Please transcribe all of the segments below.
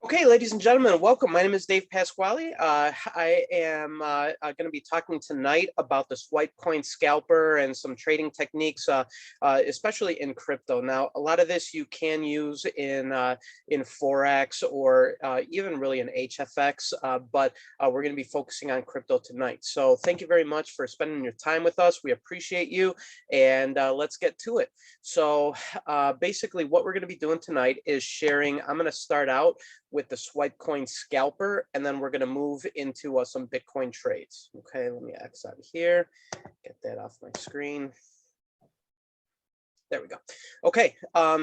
Okay, ladies and gentlemen, welcome. My name is Dave Pasquale. I am going to be talking tonight about the Swipecoin Scalper and some trading techniques, especially in crypto. Now, a lot of this you can use in Forex or even really in HFX, but we're going to be focusing on crypto tonight. So thank you very much for spending your time with us. We appreciate you, and let's get to it. So basically what we're going to be doing tonight is sharing. I'm going to start out with the Swipecoin Scalper, and then we're going to move into some Bitcoin trades. Okay, let me X out of here, get that off my screen. There we go. Okay,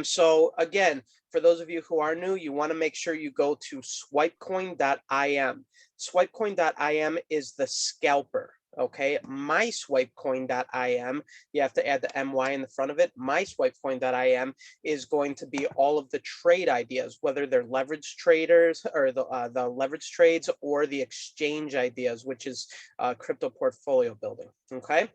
so again, for those of you who are new, you want to make sure you go to swipecoin.im. Swipecoin.im is the scalper. Okay, myswipecoin.im, you have to add the my in the front of it. Myswipecoin.im is going to be all of the trade ideas, whether they're leverage traders or the leverage trades or the exchange ideas, which is crypto portfolio building. Okay,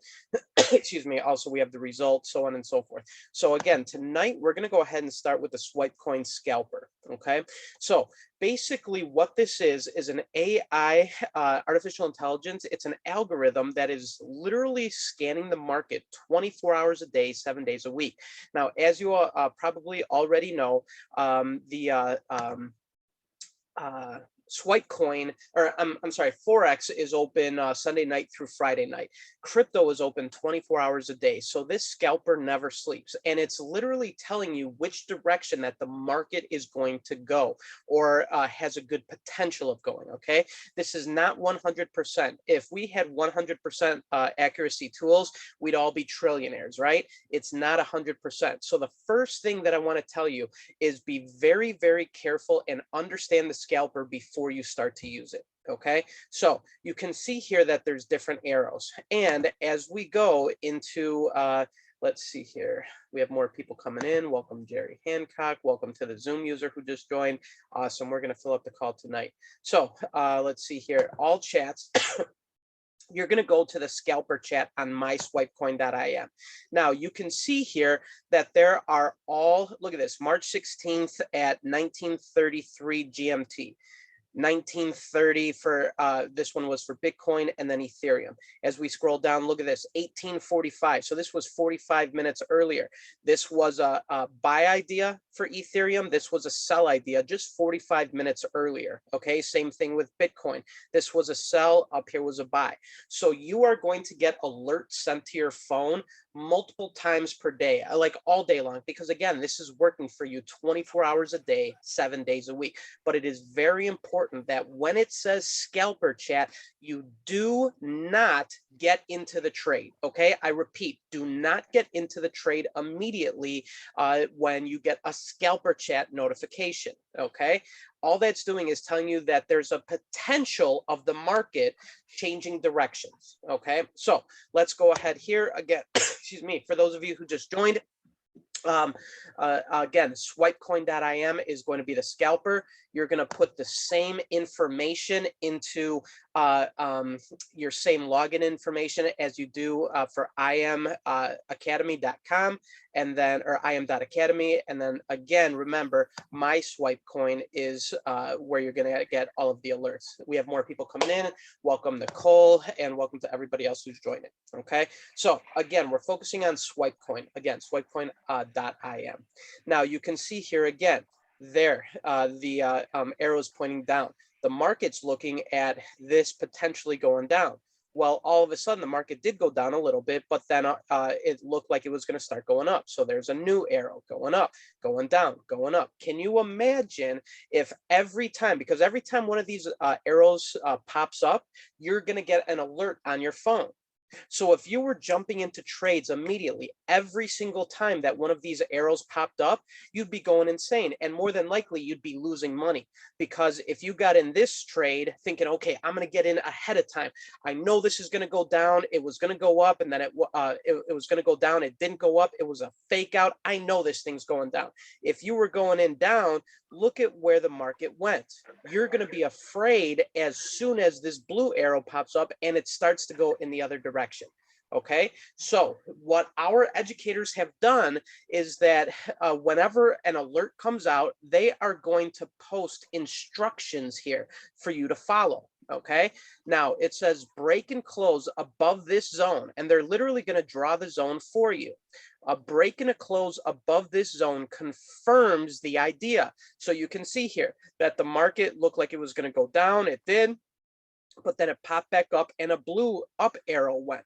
excuse me. Also, we have the results, so on and so forth. So again, tonight we're going to go ahead and start with the Swipecoin Scalper. Okay, so basically what this is an AI, artificial intelligence. It's an algorithm that is literally scanning the market 24 hours a day, 7 days a week. Now, as you probably already know, Swipecoin, or I'm sorry, Forex is open Sunday night through Friday night. Crypto is open 24 hours a day. So this scalper never sleeps. And it's literally telling you which direction that the market is going to go or has a good potential of going. Okay. This is not 100%. If we had 100% accuracy tools, we'd all be trillionaires, right? It's not 100%. So the first thing that I want to tell you is be very, very careful and understand the scalper before you start to use it. Okay, so you can see here that there's different arrows, and as we go into let's see here, we have more people coming in. Welcome, Jerry Hancock. Welcome to the Zoom user who just joined. Awesome. We're going to fill up the call tonight. So let's see here, all chats. You're going to go to the scalper chat on myswipecoin.im. Now you can see here that there are all, look at this, March 16th at 1933 GMT. 1930 for this one was for Bitcoin, and then Ethereum. As we scroll down, look at this, 1845. So this was 45 minutes earlier. This was a buy idea for Ethereum. This was a sell idea just 45 minutes earlier. Okay, same thing with Bitcoin. This was a sell, up here was a buy. So you are going to get alerts sent to your phone multiple times per day, like all day long, because again, this is working for you 24 hours a day, 7 days a week. But it is very important that when it says scalper chat, you do not get into the trade. Okay, I repeat, do not get into the trade immediately when you get a scalper chat notification. Okay, all that's doing is telling you that there's a potential of the market changing directions. Okay, so let's go ahead here again. Excuse me, for those of you who just joined, again, swipecoin.im is going to be the scalper. You're going to put the same information into your same login information as you do for im.academy.com, and then, or im.academy. And then again, remember, my Swipecoin is where you're going to get all of the alerts. We have more people coming in. Welcome, Nicole, and welcome to everybody else who's joining. Okay, so again, we're focusing on Swipecoin. Again, swipecoin.im. Now you can see here again, there, the arrows pointing down. The market's looking at this potentially going down. Well, all of a sudden the market did go down a little bit, but then it looked like it was going to start going up. So there's a new arrow going up, going down, going up. Can you imagine if every time, because every time one of these arrows pops up, you're going to get an alert on your phone. So if you were jumping into trades immediately, every single time that one of these arrows popped up, you'd be going insane. And more than likely, you'd be losing money. Because if you got in this trade thinking, okay, I'm going to get in ahead of time. I know this is going to go down. It was going to go up, and then it was going to go down. It didn't go up. It was a fake out. I know this thing's going down. If you were going in down, look at where the market went. You're going to be afraid as soon as this blue arrow pops up and it starts to go in the other direction. Okay, so what our educators have done is that whenever an alert comes out, they are going to post instructions here for you to follow. Okay, now it says break and close above this zone, and they're literally going to draw the zone for you. A break and a close above this zone confirms the idea. So you can see here that the market looked like it was going to go down. It did, but then it popped back up and a blue up arrow went.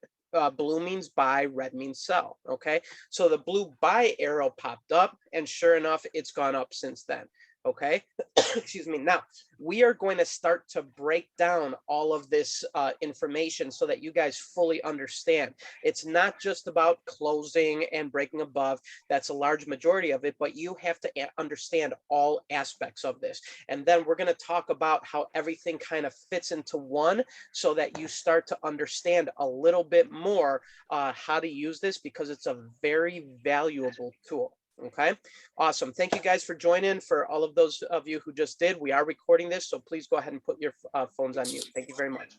Blue means buy, red means sell. Okay, so the blue buy arrow popped up, and sure enough, it's gone up since then. Okay, excuse me. Now we are going to start to break down all of this information so that you guys fully understand. It's not just about closing and breaking above. That's a large majority of it, but you have to understand all aspects of this. And then we're going to talk about how everything kind of fits into one so that you start to understand a little bit more how to use this, because it's a very valuable tool. Okay, awesome. Thank you guys for joining. For all of those of you who just did, we are recording this, so please go ahead and put your phones on mute. Thank you very much.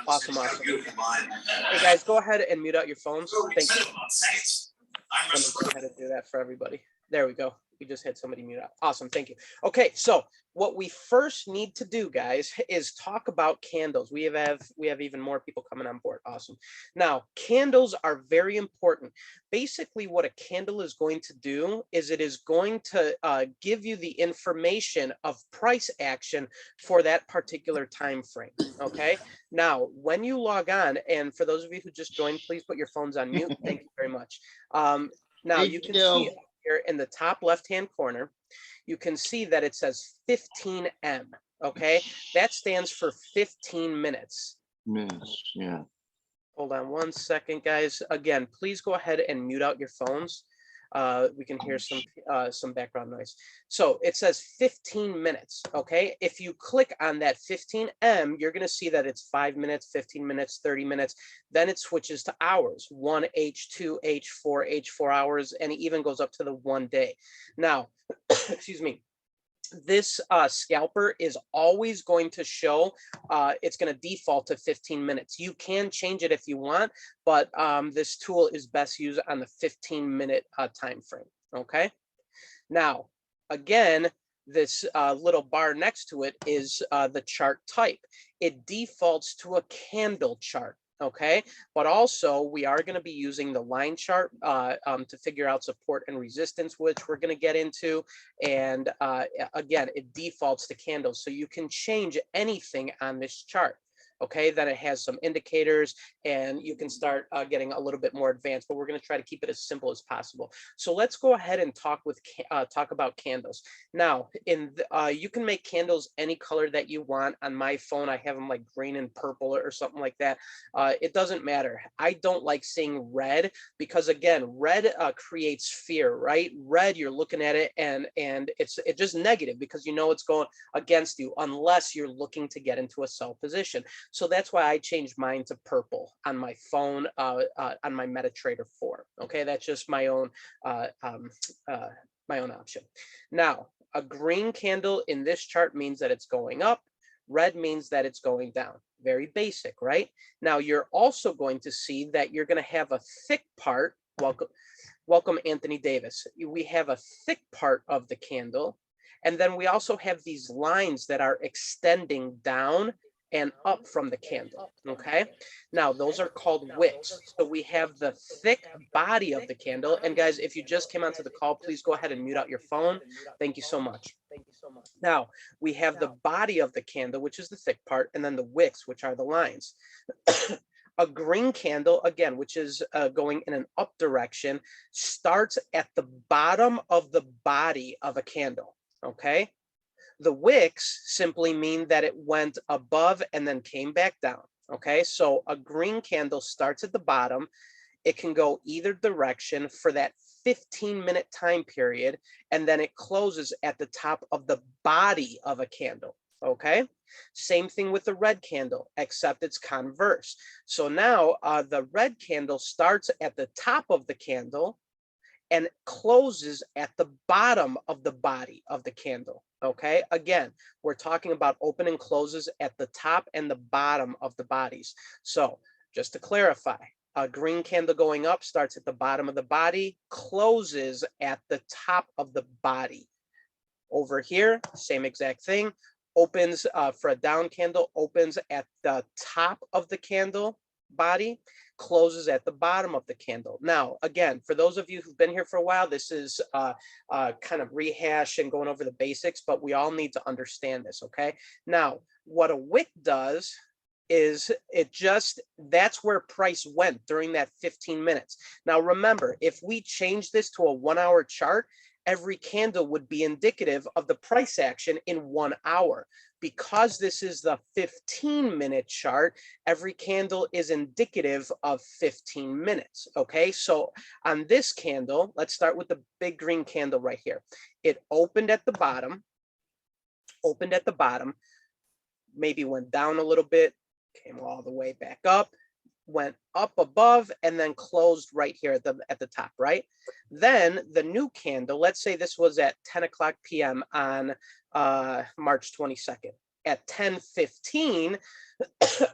Awesome, awesome. Hey guys, go ahead and mute out your phones. Thank you. Let me go ahead and do that for everybody. There we go. We just had somebody mute out. Awesome, thank you. Okay, so what we first need to do, guys, is talk about candles. We have even more people coming on board. Awesome. Now, candles are very important. Basically, what a candle is going to do is it is going to give you the information of price action for that particular time frame. Okay. Now, when you log on, and for those of you who just joined, please put your phones on mute. Thank you very much. Now you can see here in the top left-hand corner, you can see that it says 15M. Okay, that stands for 15 minutes. Minutes, yeah. Hold on one second, guys. Again, please go ahead and mute out your phones. We can hear some background noise. So it says 15 minutes. Okay, if you click on that 15M, you're going to see that it's 5 minutes, 15 minutes, 30 minutes. Then it switches to hours: 1H, 2H, 4H, 4 hours, and it even goes up to the 1 day. Now, excuse me. This scalper is always going to show, it's going to default to 15 minutes. You can change it if you want, but this tool is best used on the 15-minute time frame. Okay. Now, again, this little bar next to it is the chart type. It defaults to a candle chart. Okay, but also we are going to be using the line chart to figure out support and resistance, which we're going to get into. And again, it defaults to candles, so you can change anything on this chart. Okay, then it has some indicators, and you can start getting a little bit more advanced, but we're going to try to keep it as simple as possible. So let's go ahead and talk about candles. Now, you can make candles any color that you want. On my phone, I have them like green and purple or something like that. It doesn't matter. I don't like seeing red because, again, red creates fear, right? Red, you're looking at it and it's just negative because you know it's going against you unless you're looking to get into a sell position. So that's why I changed mine to purple on my phone, on my MetaTrader 4. Okay, that's just my own option. Now, a green candle in this chart means that it's going up. Red means that it's going down. Very basic, right? Now, you're also going to see that you're going to have a thick part. Welcome, Anthony Davis. We have a thick part of the candle. And then we also have these lines that are extending down and up from the candle. Okay, now those are called wicks. So we have the thick body of the candle. And guys, if you just came onto the call, please go ahead and mute out your phone. Thank you so much. Now we have the body of the candle, which is the thick part, and then the wicks, which are the lines. A green candle, again, which is going in an up direction, starts at the bottom of the body of a candle. Okay. The wicks simply mean that it went above and then came back down. Okay, so a green candle starts at the bottom. It can go either direction for that 15-minute time period, and then it closes at the top of the body of a candle. Okay, same thing with the red candle, except it's converse. So now the red candle starts at the top of the candle and closes at the bottom of the body of the candle. Okay, again, we're talking about open and closes at the top and the bottom of the bodies. So just to clarify, A green candle going up starts at the bottom of the body, closes at the top of the body. Over here, same exact thing, opens for a down candle, opens at the top of the candle body, closes at the bottom of the candle. Now, again, for those of you who've been here for a while, this is kind of rehash and going over the basics, but we all need to understand this, okay? Now, what a wick does is that's where price went during that 15 minutes. Now, remember, if we change this to a 1 hour chart, every candle would be indicative of the price action in 1 hour. Because this is the 15-minute chart, every candle is indicative of 15 minutes, okay? So on this candle, let's start with the big green candle right here. It opened at the bottom, maybe went down a little bit, came all the way back up, went up above, and then closed right here at the top, right? Then the new candle, let's say this was at 10 o'clock p.m. on March 22nd. At 10:15,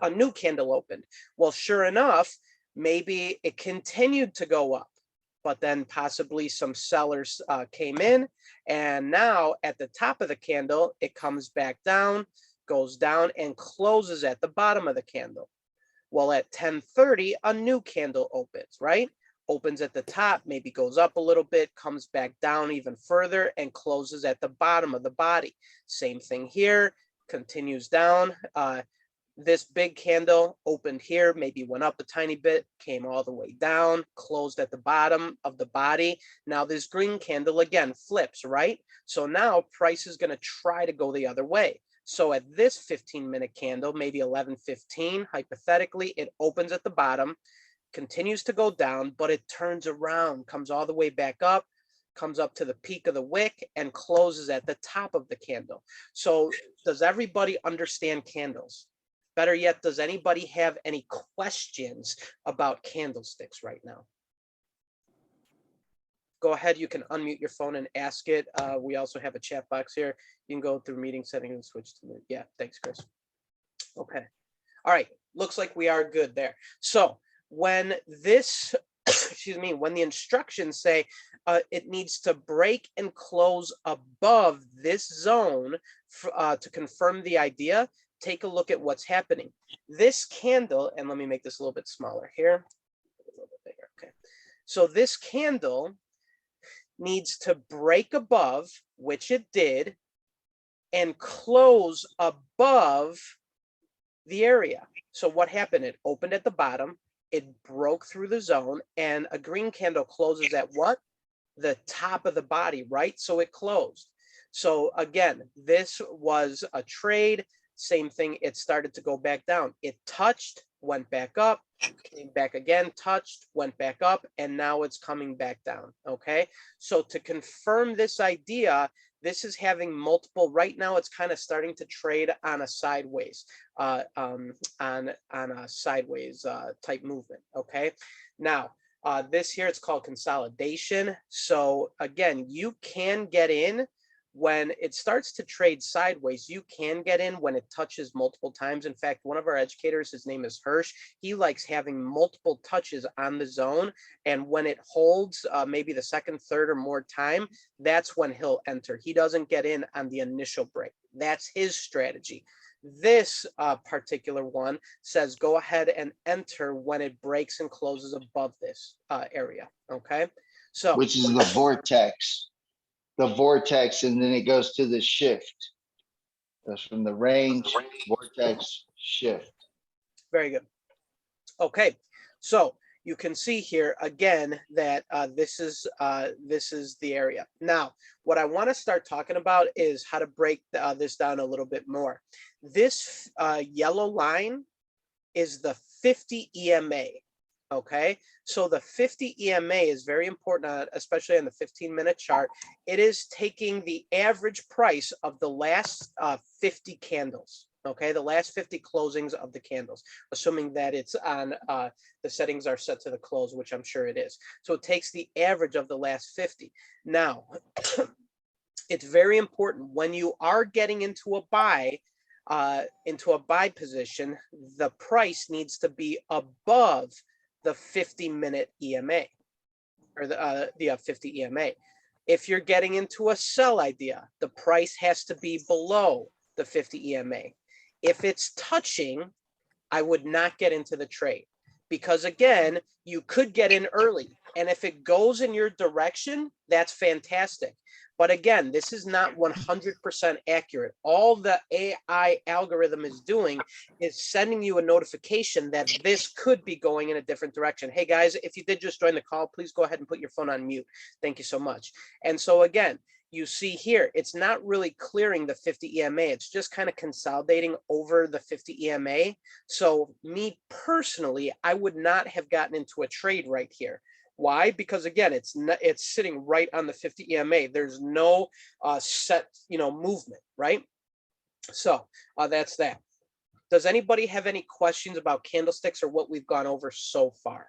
a new candle opened. Well, sure enough, maybe it continued to go up, but then possibly some sellers came in, and now at the top of the candle, it comes back down, goes down, and closes at the bottom of the candle. Well, at 10:30, a new candle opens, right? Opens at the top, maybe goes up a little bit, comes back down even further, and closes at the bottom of the body. Same thing here, continues down. This big candle opened here, maybe went up a tiny bit, came all the way down, closed at the bottom of the body. Now this green candle again flips, right? So now price is going to try to go the other way. So at this 15-minute candle, maybe 11:15, hypothetically, it opens at the bottom, continues to go down, but it turns around, comes all the way back up, comes up to the peak of the wick, and closes at the top of the candle. So does everybody understand candles? Better yet, does anybody have any questions about candlesticks right now? Go ahead, you can unmute your phone and ask it. We also have a chat box here. You can go through meeting settings and switch to the, yeah, thanks, Chris. Okay, all right, looks like we are good there. So when this, excuse me, when the instructions say it needs to break and close above this zone to confirm the idea, take a look at what's happening. This candle, and let me make this a little bit smaller here. A little bit bigger, okay. So this candle needs to break above, which it did, and close above the area. So what happened? It opened at the bottom, it broke through the zone, and a green candle closes at what? The top of the body, right? So it closed. So again, this was a trade. Same thing, it started to go back down. It touched, went back up, came back again, touched, went back up, and now it's coming back down, okay? So to confirm this idea, this is having multiple, right now it's kind of starting to trade on a sideways, on a sideways type movement, okay? Now, this here, it's called consolidation. So again, you can get in when it starts to trade sideways. You can get in when it touches multiple times. In fact, one of our educators, his name is Hirsch, he likes having multiple touches on the zone. And when it holds maybe the second, third, or more time, that's when he'll enter. He doesn't get in on the initial break. That's his strategy. This particular one says go ahead and enter when it breaks and closes above this area, okay? So which is the vortex. The vortex, and then it goes to the shift. Goes from the range, vortex, shift. Very good. Okay, so you can see here again that this is the area. Now, what I want to start talking about is how to break this down a little bit more. This yellow line is the 50 EMA. Okay, so the 50 EMA is very important, especially on the 15-minute chart. It is taking the average price of the last 50 candles. Okay, the last 50 closings of the candles, assuming that it's on the settings are set to the close, which I'm sure it is. So it takes the average of the last 50. Now, it's very important when you are getting into a buy position, the price needs to be above the 50-minute EMA, or the 50 EMA. If you're getting into a sell idea, the price has to be below the 50 EMA. If it's touching, I would not get into the trade, because again, you could get in early. And if it goes in your direction, that's fantastic. But again, this is not 100% accurate. All the AI algorithm is doing is sending you a notification that this could be going in a different direction. Hey guys, if you did just join the call, please go ahead and put your phone on mute. Thank you so much. And so again, you see here, it's not really clearing the 50 EMA. It's just kind of consolidating over the 50 EMA. So me personally, I would not have gotten into a trade right here. Why? Because again, it's sitting right on the 50 EMA. There's no set, movement, right? So that's that. Does anybody have any questions about candlesticks or what we've gone over so far?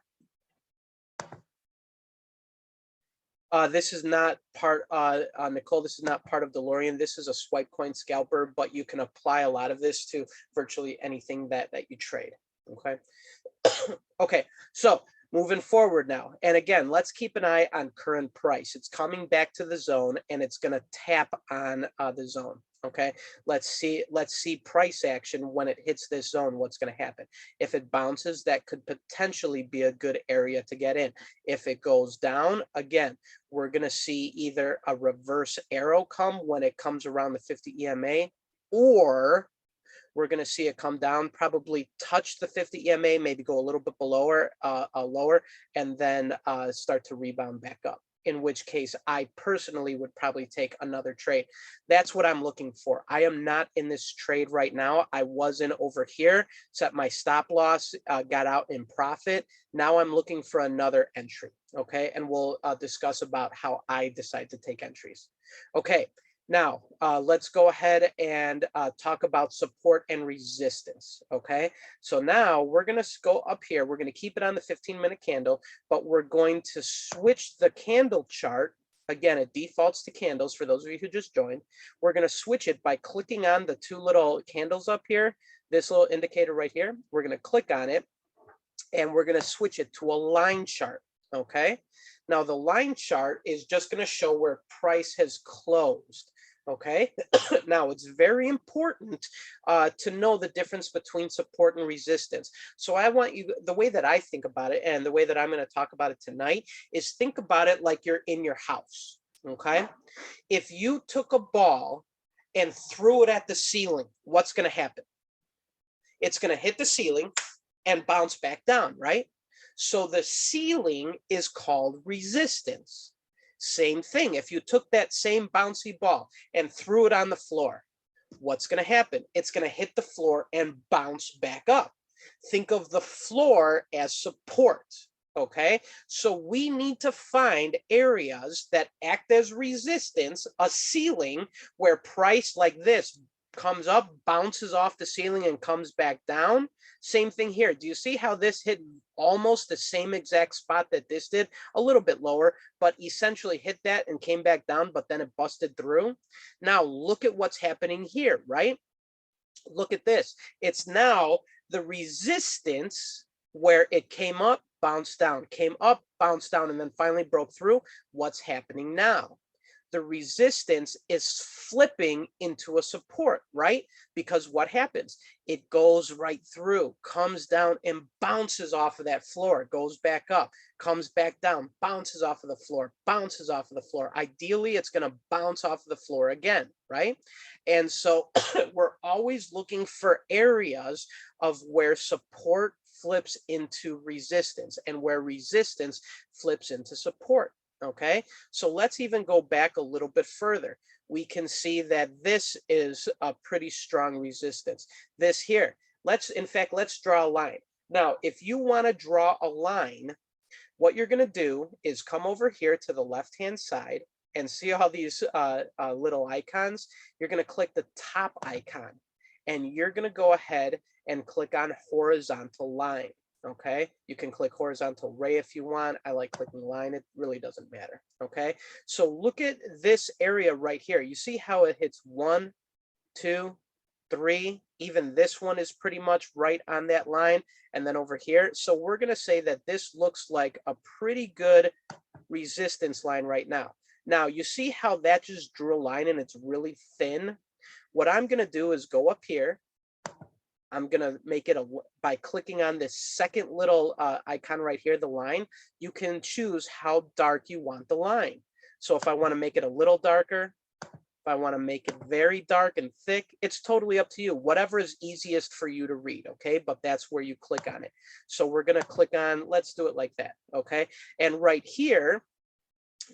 This is not part, Nicole, this is not part of DeLorean. This is a Swipecoin Scalper, but you can apply a lot of this to virtually anything that you trade, okay? Okay, so moving forward now. And again, let's keep an eye on current price. It's coming back to the zone and it's gonna tap on the zone. Okay, let's see price action when it hits this zone. What's going to happen? If it bounces, that could potentially be a good area to get in. If it goes down, again, we're going to see either a reverse arrow come when it comes around the 50 EMA, or we're going to see it come down, probably touch the 50 EMA, maybe go a little bit below lower, and then start to rebound back up. In which case, I personally would probably take another trade. That's what I'm looking for. I am not in this trade right now. I wasn't over here, set my stop loss, got out in profit. Now I'm looking for another entry, okay? And we'll discuss about how I decide to take entries. Okay, now let's go ahead and talk about support and resistance, okay? So now we're gonna go up here. We're gonna keep it on the 15-minute candle, but we're going to switch the candle chart. Again, it defaults to candles for those of you who just joined. We're gonna switch it by clicking on the two little candles up here, this little indicator right here. We're gonna click on it and we're gonna switch it to a line chart, okay? Now the line chart is just gonna show where price has closed. Okay, now it's very important to know the difference between support and resistance. So I want you, the way that I think about it and the way that I'm going to talk about it tonight is think about it like you're in your house. Okay, if you took a ball and threw it at the ceiling, what's going to happen? It's going to hit the ceiling and bounce back down, right? So the ceiling is called resistance. Same thing. If you took that same bouncy ball and threw it on the floor, what's going to happen? It's going to hit the floor and bounce back up. Think of the floor as support. Okay, so we need to find areas that act as resistance, a ceiling where price like this comes up, bounces off the ceiling and comes back down. Same thing here. Do you see how this hit almost the same exact spot that this did? A little bit lower, but essentially hit that and came back down, but then it busted through. Now look at what's happening here, right? Look at this. It's now the resistance where it came up, bounced down, came up, bounced down, and then finally broke through. What's happening now? The resistance is flipping into a support, right? Because what happens? It goes right through, comes down and bounces off of that floor, goes back up, comes back down, bounces off of the floor, bounces off of the floor. Ideally, it's going to bounce off of the floor again, right? And so we're always looking for areas of where support flips into resistance and where resistance flips into support. Okay, so let's even go back a little bit further. We can see that this is a pretty strong resistance. This here, let's draw a line. Now, if you want to draw a line, what you're going to do is come over here to the left-hand side and see all these little icons. You're going to click the top icon and you're going to go ahead and click on horizontal line. Okay, you can click horizontal ray if you want. I like clicking line. It really doesn't matter. Okay, so look at this area right here. You see how it hits 1, 2, 3, even this one is pretty much right on that line. And then over here, so we're going to say that this looks like a pretty good resistance line right now. Now, you see how that just drew a line and it's really thin? What I'm going to do is go up here. I'm going to make it by clicking on this second little icon right here, the line. You can choose how dark you want the line. So if I want to make it a little darker, if I want to make it very dark and thick, it's totally up to you. Whatever is easiest for you to read, okay? But that's where you click on it. So we're going to click on, let's do it like that, okay? And right here,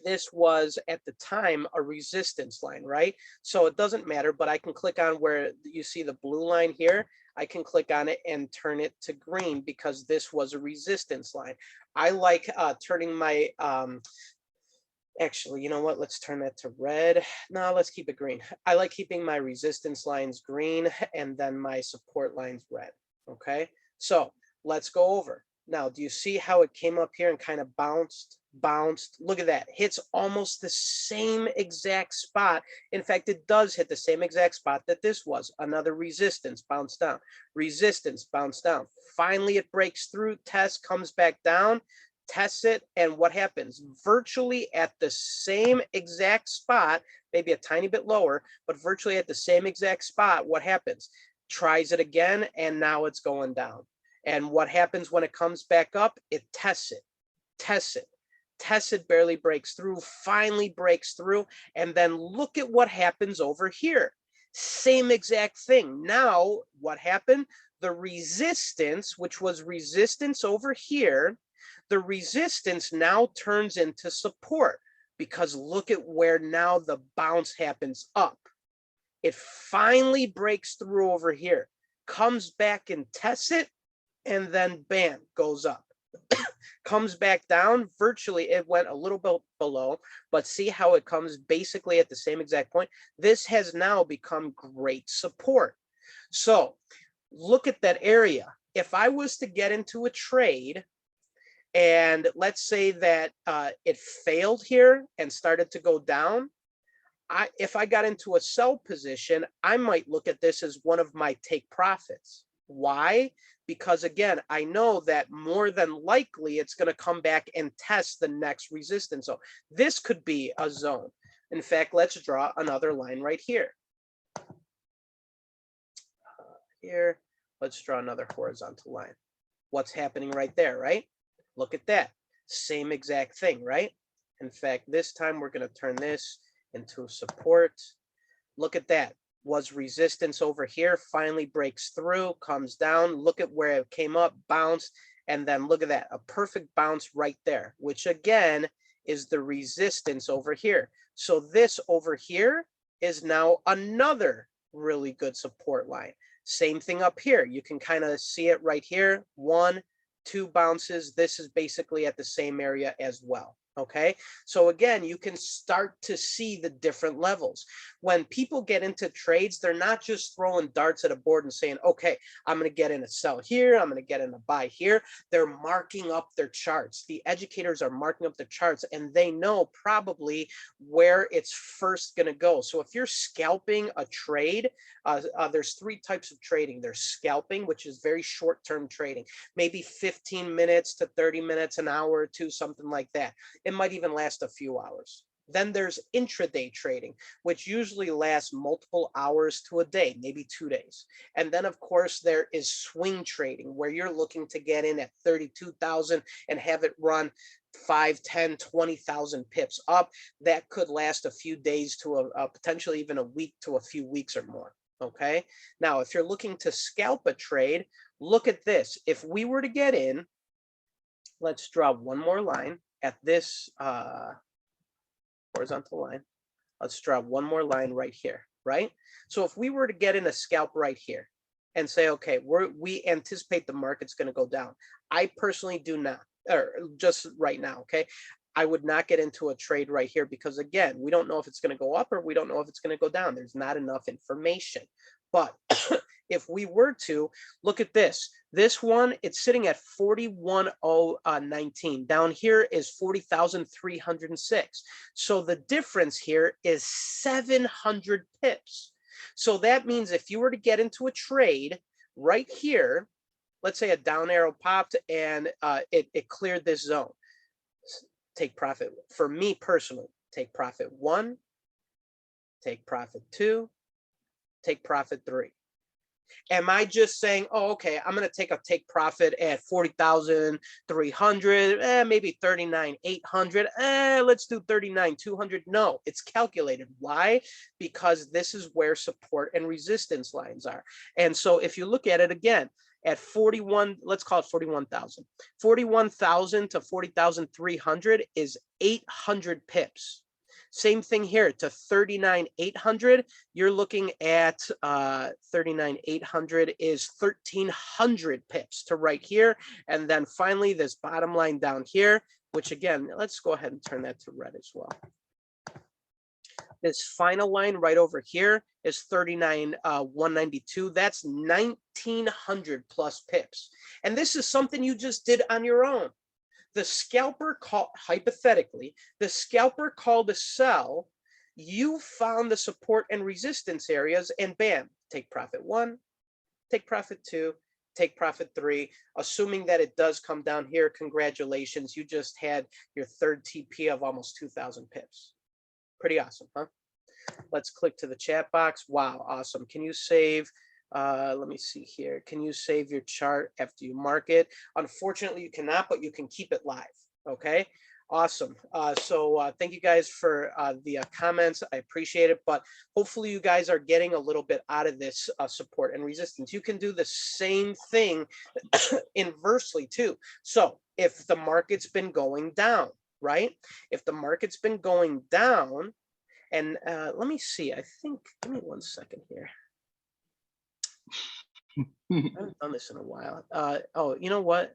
this was at the time a resistance line, right? So it doesn't matter, but I can click on where you see the blue line here. I can click on it and turn it to green because this was a resistance line. I like turning my, actually, you know what? Let's turn that to red. No, let's keep it green. I like keeping my resistance lines green and then my support lines red, okay? So let's go over. Now, do you see how it came up here and kind of bounced? Look at that. Hits almost the same exact spot. In fact, it does hit the same exact spot that this was. Another resistance, bounce down. Resistance, bounce down. Finally, it breaks through, test, comes back down, tests it, and what happens? Virtually at the same exact spot, maybe a tiny bit lower, but virtually at the same exact spot, what happens? Tries it again, and now it's going down. And what happens when it comes back up? It tests it, tests it, tests it, barely breaks through, finally breaks through, and then look at what happens over here. Same exact thing. Now, what happened? The resistance, which was resistance over here, the resistance now turns into support because look at where now the bounce happens up. It finally breaks through over here, comes back and tests it, and then bam, goes up. Comes back down, virtually it went a little bit below, but see how it comes basically at the same exact point. This has now become great support. So look at that area. If I was to get into a trade and let's say that it failed here and started to go down, if I got into a sell position, I might look at this as one of my take profits. Why? Because again, I know that more than likely it's going to come back and test the next resistance. So this could be a zone. In fact, let's draw another line right here. Here, let's draw another horizontal line. What's happening right there, right? Look at that. Same exact thing, right? In fact, this time we're going to turn this into support. Look at that. Was resistance over here, finally breaks through, comes down. Look at where it came up, bounced, and then look at that, a perfect bounce right there, which again is the resistance over here. So this over here is now another really good support line. Same thing up here. You can kind of see it right here. 1, 2 bounces. This is basically at the same area as well. Okay, so again, you can start to see the different levels. When people get into trades, they're not just throwing darts at a board and saying, okay, I'm going to get in a sell here, I'm going to get in a buy here. They're marking up their charts. The educators are marking up their charts and they know probably where it's first going to go. So if you're scalping a trade, there's 3 types of trading. There's scalping, which is very short-term trading, maybe 15 minutes to 30 minutes, an hour or two, something like that. It might even last a few hours. Then there's intraday trading, which usually lasts multiple hours to a day, maybe 2 days. And then, of course, there is swing trading, where you're looking to get in at 32,000 and have it run 5, 10, 20,000 pips up. That could last a few days to potentially even a week to a few weeks or more. Okay. Now, if you're looking to scalp a trade, look at this. If we were to get in, let's draw one more line at this horizontal line. Let's draw one more line right here, right? So if we were to get in a scalp right here and say, okay, we anticipate the market's going to go down. I personally do not, or just right now, okay? I would not get into a trade right here because again, we don't know if it's going to go up or we don't know if it's going to go down. There's not enough information. But if we were to look at this one, it's sitting at 41,019. Down here is 40,306. So the difference here is 700 pips. So that means if you were to get into a trade right here, let's say a down arrow popped and it cleared this zone, take profit. For me personally, take profit 1, take profit 2, take profit 3. Am I just saying, oh, okay, I'm going to take profit at 40,300, maybe 39,800, let's do 39,200. No, it's calculated. Why? Because this is where support and resistance lines are. And so if you look at it again, at 41, let's call it 41,000. 41,000 to 40,300 is 800 pips. Same thing here to 39,800. You're looking at 39,800 is 1,300 pips to right here. And then finally, this bottom line down here, which again, let's go ahead and turn that to red as well. This final line right over here is 39,192. That's 1,900 plus pips. And this is something you just did on your own. The scalper called, hypothetically, the scalper called a sell. You found the support and resistance areas, and bam, take profit 1, take profit 2, take profit 3. Assuming that it does come down here, congratulations, you just had your third TP of almost 2,000 pips. Pretty awesome, huh? Let's click to the chat box. Wow, awesome. Can you save? Let me see here. Can you save your chart after you mark it? Unfortunately, you cannot, but you can keep it live. Okay, awesome. So thank you guys for the comments. I appreciate it, but hopefully you guys are getting a little bit out of this support and resistance. You can do the same thing inversely too. So if the market's been going down, right? If the market's been going down, and let me see, I think, give me 1 second here. I haven't done this in a while. Oh, you know what?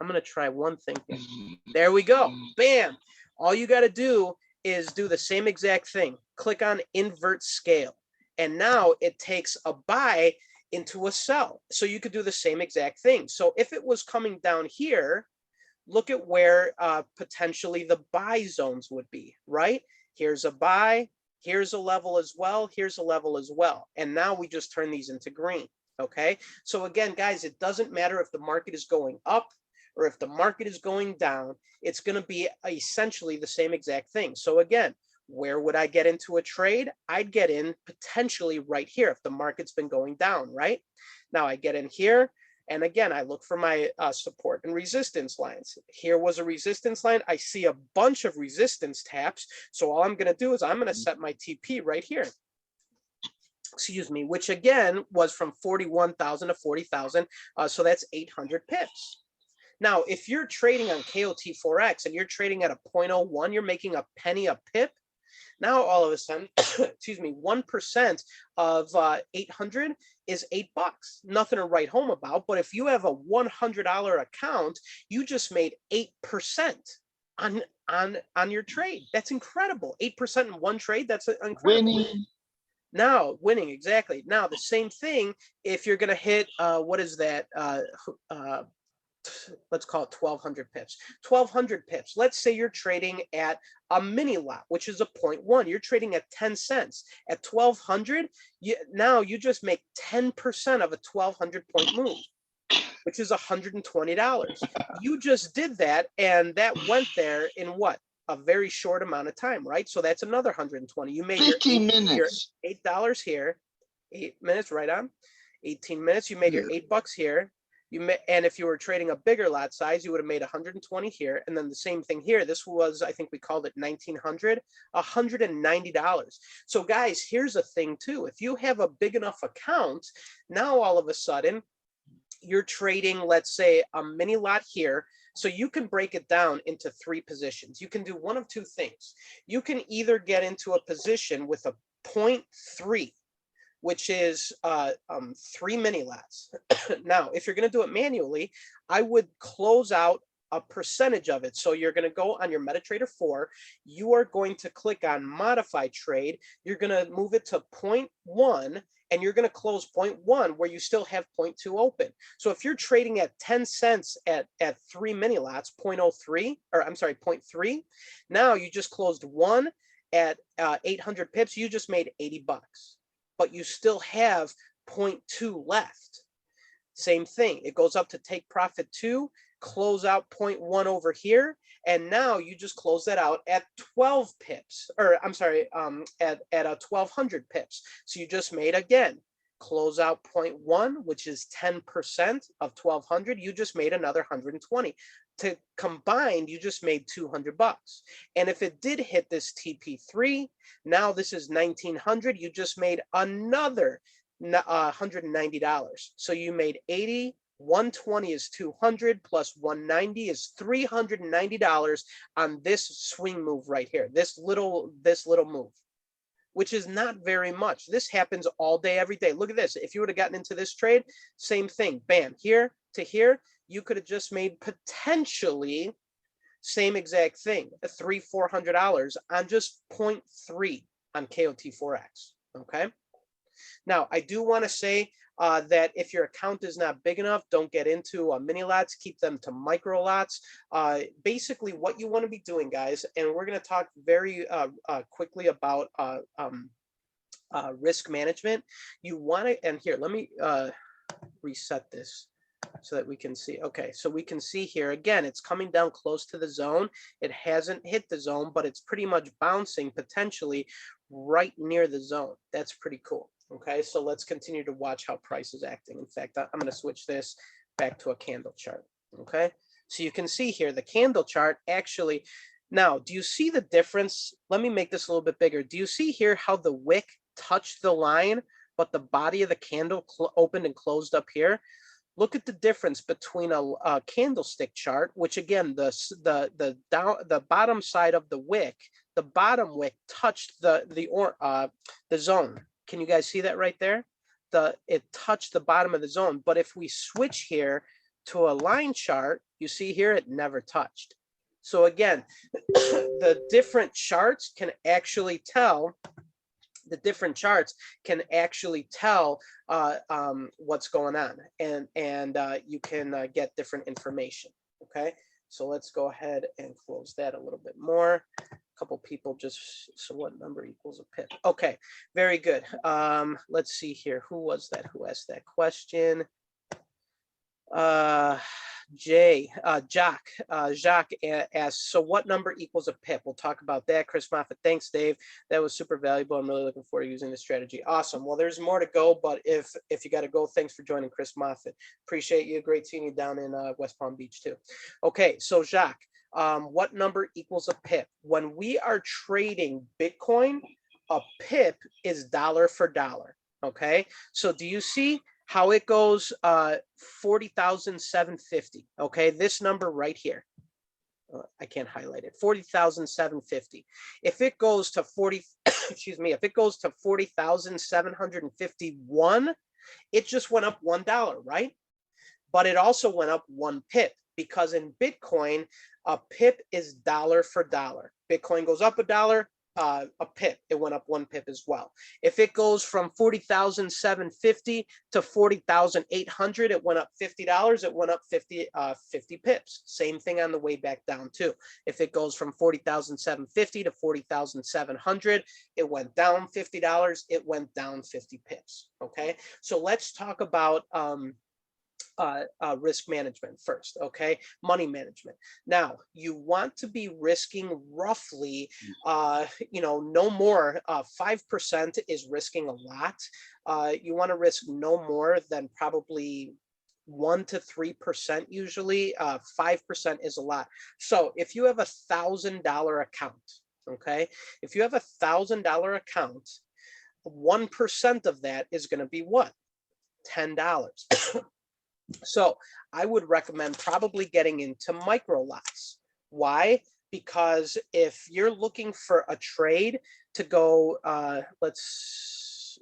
I'm going to try one thing here. There we go. Bam. All you got to do is do the same exact thing. Click on invert scale. And now it takes a buy into a sell. So you could do the same exact thing. So if it was coming down here, look at where potentially the buy zones would be, right? Here's a buy. Here's a level as well. Here's a level as well. And now we just turn these into green. Okay. So again, guys, it doesn't matter if the market is going up or if the market is going down, it's going to be essentially the same exact thing. So again, where would I get into a trade? I'd get in potentially right here if the market's been going down, right? Now I get in here. And again, I look for my support and resistance lines. Here was a resistance line. I see a bunch of resistance taps. So all I'm going to do is I'm going to set my TP right here. Excuse me, which again was from 41,000 to 40,000. So that's 800 pips. Now, if you're trading on KOT4X and you're trading at a 0.01, you're making a penny a pip. Now, all of a sudden, excuse me, 1% of 800 is $8. Nothing to write home about. But if you have a $100 account, you just made 8% on your trade. That's incredible. 8% in one trade. That's incredible. Winning. Now, winning, exactly. Now, the same thing if you're going to hit, what is that? Let's call it 1,200 pips. 1,200 pips. Let's say you're trading at a mini lot, which is a 0.1. You're trading at 10 cents. At 1,200, now you just make 10% of a 1,200 point move, which is $120. You just did that, and that went there in what? A very short amount of time, right? So that's another 120. You made 15 minutes. Your $8 here, 8 minutes, right on. 18 minutes. You made your $8 here. And if you were trading a bigger lot size, you would have made 120 here. And then the same thing here. This was, I think we called it 1,900, $190. So guys, here's a thing too. If you have a big enough account, now all of a sudden you're trading, let's say, a mini lot here. So you can break it down into 3 positions. You can do one of 2 things. You can either get into a position with a 0.3, which is 3 mini lots. Now, if you're going to do it manually, I would close out a percentage of it. So you're going to go on your MetaTrader 4. You are going to click on Modify Trade. You're going to move it to 0.1, and you're going to close 0.1 where you still have 0.2 open. So if you're trading at 10 cents at 3 mini lots, 0.03, or I'm sorry, 0.3, now you just closed 1 at 800 pips. You just made $80. but you still have 0.2 left. Same thing, it goes up to take profit 2, close out 0.1 over here, and now you just close that out at 12 pips, or I'm sorry, at 1200 pips. So you just made, again, close out 0.1, which is 10% of 1200. You just made another 120. To combine, you just made $200. And if it did hit this TP3, now this is 1900. You just made another $190. So you made 80. 120 is 200 plus 190 is $390 on this swing move right here. This little move, which is not very much. This happens all day, every day. Look at this. If you would have gotten into this trade, same thing. Bam, here to here, you could have just made potentially same exact thing, $300-400 on just 0.3 on KOT4X. Okay. Now, I do want to say that if your account is not big enough, don't get into mini lots, keep them to micro lots. Basically, what you want to be doing, guys, and we're going to talk very quickly about risk management. You want to, and here, let me reset this so that we can see. Okay, so we can see here, again, it's coming down close to the zone. It hasn't hit the zone, but it's pretty much bouncing potentially right near the zone. That's pretty cool. Okay, so let's continue to watch how price is acting. In fact, I'm going to switch this back to a candle chart. Okay, so you can see here the candle chart actually. Now, do you see the difference? Let me make this a little bit bigger. Do you see here how the wick touched the line, but the body of the candle opened and closed up here? Look at the difference between a candlestick chart, which again, the bottom side of the wick, the bottom wick touched the zone. Can you guys see that right there? It touched the bottom of the zone. But if we switch here to a line chart, you see here it never touched. So again, the different charts can actually tell. The different charts can actually tell what's going on, and you can get different information. Okay, so let's go ahead and close that a little bit more. Couple people just, so what number equals a pip? Okay, very good. Let's see here. Who was that? Who asked that question? Jacques asks, so what number equals a pip? We'll talk about that. Chris Moffitt, thanks, Dave. That was super valuable. I'm really looking forward to using this strategy. Awesome. Well, there's more to go, but if you got to go, thanks for joining, Chris Moffitt. Appreciate you. Great seeing you down in West Palm Beach too. Okay, so Jacques, what number equals a pip? When we are trading Bitcoin, a pip is dollar for dollar. Okay, so do you see how it goes 40,750? Okay, this number right here. I can't highlight it. 40,750. If it goes to 40, excuse me, if it goes to 40,751, it just went up $1, right? But it also went up 1 pip, because in Bitcoin, a pip is dollar for dollar. Bitcoin goes up $1, a pip, it went up 1 pip as well. If it goes from 40,750 to 40,800, it went up $50. It went up 50 pips. Same thing on the way back down too. If it goes from 40,750 to 40,700, it went down $50. It went down 50 pips. Okay, so let's talk about risk management first. Okay, money management. Now, you want to be risking roughly no more. 5% is risking a lot. You want to risk no more than probably 1 to 3% usually. 5% is a lot. So if you have $1,000 account, okay, if you have $1,000 account, 1% of that is going to be what? $10. So I would recommend probably getting into micro lots. Why? Because if you're looking for a trade to go,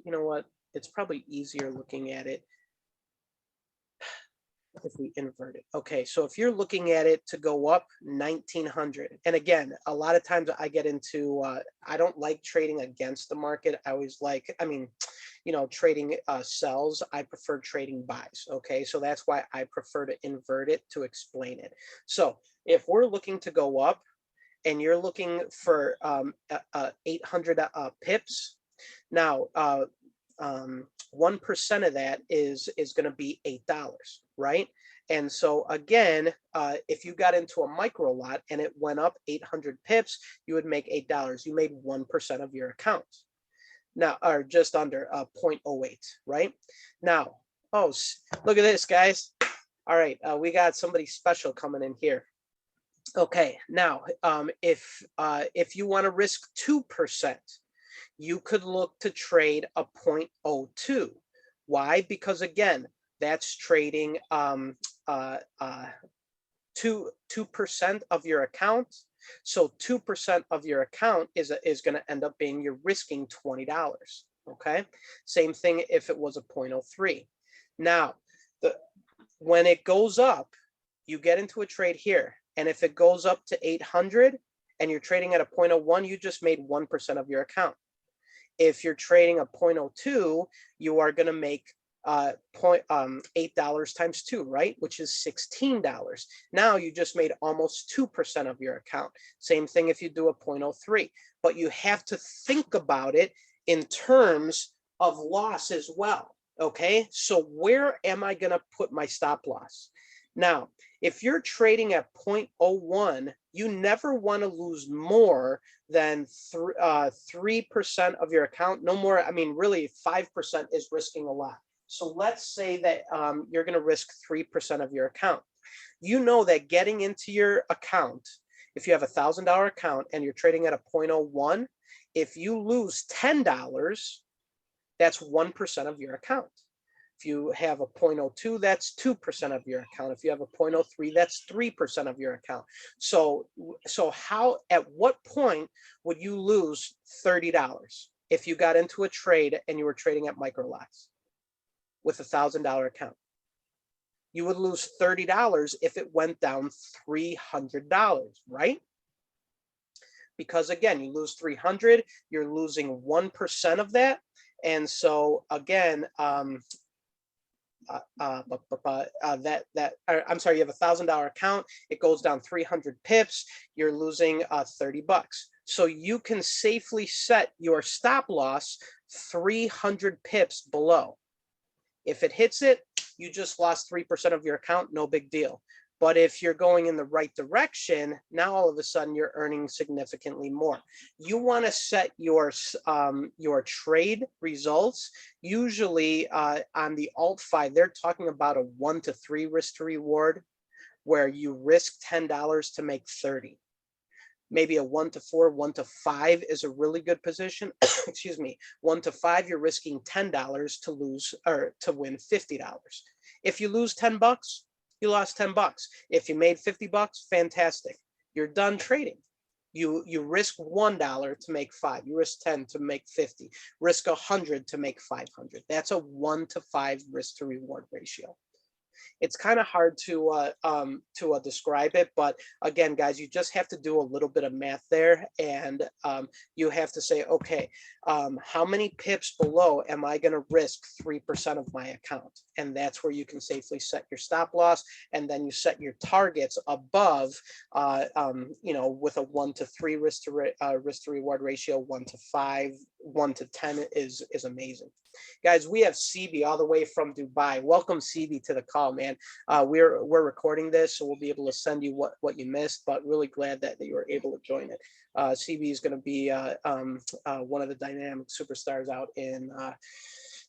you know what? It's probably easier looking at it if we invert it. Okay, so if you're looking at it to go up 1900, and again, a lot of times I get into, I don't like trading against the market. I always like, trading sells. I prefer trading buys. Okay, so that's why I prefer to invert it to explain it. So if we're looking to go up and you're looking for 800 pips, now 1% of that is going to be $8, right? And so again, if you got into a micro lot and it went up 800 pips, you would make $8. You made 1% of your account. Now, or just under 0.08, right? Now, oh, look at this, guys. All right, we got somebody special coming in here. Okay, now, if you want to risk 2%, you could look to trade a 0.02. Why? Because again, that's trading 2% of your account. So 2% of your account is going to end up being you're risking $20. Okay, same thing if it was a 0.03. Now, when it goes up, you get into a trade here, and if it goes up to 800 and you're trading at a 0.01, you just made 1% of your account. If you're trading a 0.02, you are going to make $8 times 2, right? Which is $16. Now you just made almost 2% of your account. Same thing if you do a 0.03, but you have to think about it in terms of loss as well. Okay, so where am I going to put my stop loss? Now, if you're trading at 0.01, you never want to lose more than 3% of your account. No more. I mean, really, 5% is risking a lot. So let's say that you're going to risk 3% of your account. You know that getting into your account, if you have $1,000 account and you're trading at a 0.01, if you lose $10, that's 1% of your account. If you have a 0.02, that's 2% of your account. If you have a 0.03, that's 3% of your account. So at what point would you lose $30 if you got into a trade and you were trading at micro lots with $1,000 account? You would lose $30 if it went down $300, right? Because again, you lose 300, you're losing 1% of that. And so again, I'm sorry, you have $1,000 account, it goes down 300 pips, you're losing $30. So you can safely set your stop loss 300 pips below. If it hits it, you just lost 3% of your account, no big deal. But if you're going in the right direction, now all of a sudden you're earning significantly more. You want to set your trade results. Usually on the alt 5, they're talking about a 1 to 3 risk to reward, where you risk $10 to make 30. Maybe a 1 to 4, 1 to 5 is a really good position. Excuse me, 1 to 5, you're risking $10 to lose or to win $50. If you lose $10, you lost $10. If you made $50, fantastic. You're done trading. You risk $1 to make 5. You risk 10 to make 50. Risk 100 to make 500. That's a 1 to 5 risk to reward ratio. It's kind of hard to describe it, but again, guys, you just have to do a little bit of math there, and you have to say, okay, how many pips below am I going to risk 3% of my account? And that's where you can safely set your stop loss, and then you set your targets above, with a 1 to 3 risk to reward ratio. 1 to 5, 1 to 10 is amazing. Guys, we have CB all the way from Dubai. Welcome, CB, to the call, man. We're recording this, so we'll be able to send you what you missed, but really glad that you were able to join it. CB is going to be one of the dynamic superstars out in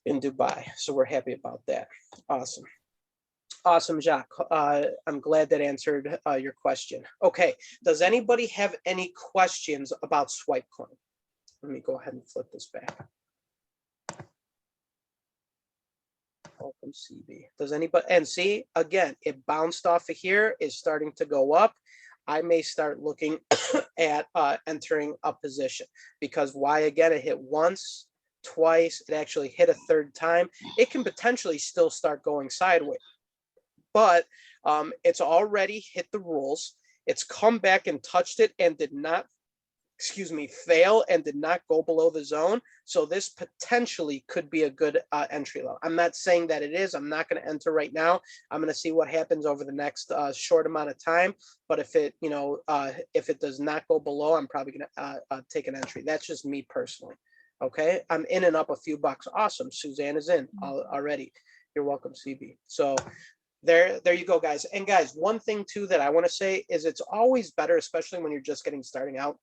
Dubai, so we're happy about that. Awesome, Jacques. I'm glad that answered your question. Okay, does anybody have any questions about Swipecoin? Let me go ahead and flip this back. Welcome, CB. Does anybody, and see, again, it bounced off of here, is starting to go up. I may start looking at entering a position, because why? Again, it hit once, twice, it actually hit a third time. It can potentially still start going sideways, but it's already hit the rules. It's come back and touched it and did not, fail and did not go below the zone. So this potentially could be a good entry level. I'm not saying that it is. I'm not going to enter right now. I'm going to see what happens over the next short amount of time. But if it, if it does not go below, I'm probably going to take an entry. That's just me personally. Okay, I'm in and up a few bucks. Awesome. Suzanne is in already. You're welcome, CB. So there you go, guys. And guys, one thing too that I want to say is it's always better, especially when you're just getting starting out.